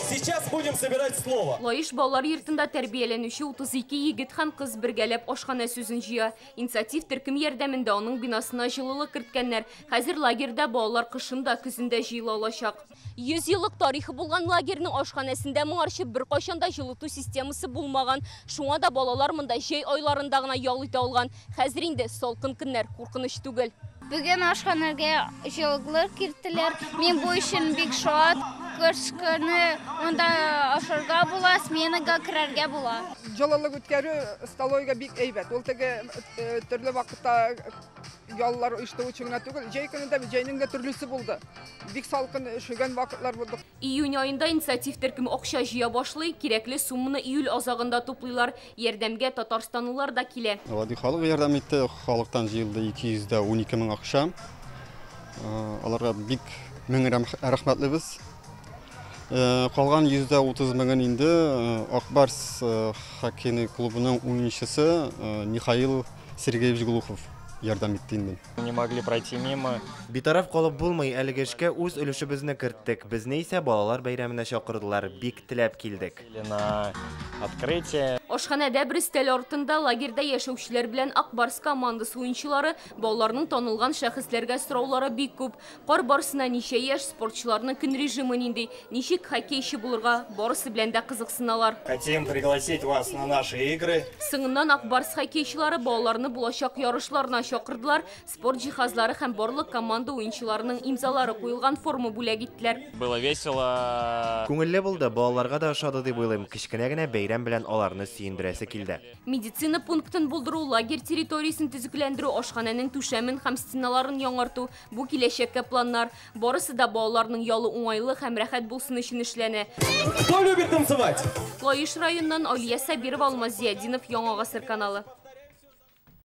Сейчас будем собирать слово. Лайыш балалар йортында тәрбияләнүче 32 егет һәм кыз бергәләп ашхана сүзен җыя. Инициатив төркем ярдәмендә аның бинасына җылылык керткәннәр. Хәзер лагерьда балалар кышында, көзендә җыела алачак. 100 еллык тарихы булган лагерьнең ашханәсендә моңарчы бер кайчан да җылыту системасы булмаган. Шуңа да балалар монда җәй айларында гына ял итә алган. Хәзер инде салкын көннәр, куркыныч түгел. Бүген ашханәгә җылылык кирттеләр. Мин бу өчен бик шат. Кышкыны онда ашарга була, сменага керергә була. Җылылык үткәрү столойга бик әйбәт. Ул теге төрле вакытта яллар оештыру өчен генә түгел, җәй көнендә җәйнең дә төрлесе булды. Бик салкын üşüгән вакытлар булды. Июнь айында инициатив төркем акча җыя башлый, кирәкле сумманы июль азагында туплыйлар. Ярдәмгә татарстанлылар да килә. Вади халык ярдәм итте, халыктан җыелды 212 мең акча. Аларга бик мең рәхмәтлебез. Калган 130 меңен инде Акбарс хоккей клубының уенчысы Михаил Сергеевич Глухов ярдәм итте инде. Не могли пройти мимо. Битараф калып булмый, әлеге эшкә үз өлешебезне керттек. Безне исә балалар бәйрәменә чакырдылар. Бик теләп килдек. На открытие. Ашханәдә Бристоль артында лагерьда яшәүчеләр белән Акбарс командасы уенчылары балаларның танылган шәхесләргә сораулары бик күп. Кар барсына ничә яшь, спортчыларның көн режимы нинди, ничек хоккейчы булырга, барысы белән дә кызыксыналар. Хотим пригласить вас на наши игры. Соңыннан Акбарс хоккейчылары балаларны булачак ярышларына чакырдылар. Спорт җиһазлары һәм барлык команда уенчыларының имзалары куелган форма бүләк иттеләр. Было весело. Күңелле булды, балаларга да ошады дип уйлыйм. Кичкенә генә бәйрәм белән аларны сөендерәсе килде. Медицина пунктын булдыру, лагерь территориясын төзекләндерү, ашханәнең түшәмен һәм стеналарын яңарту – бу киләчәккә планнар. Барысы да балаларның ялы уңайлы һәм рәхәт булсын өчен эшләнә. Кто любит танцевать? Лайыш районыннан Алия Сабирова, Алмаз Зиядинов, Яңа Гасыр каналы.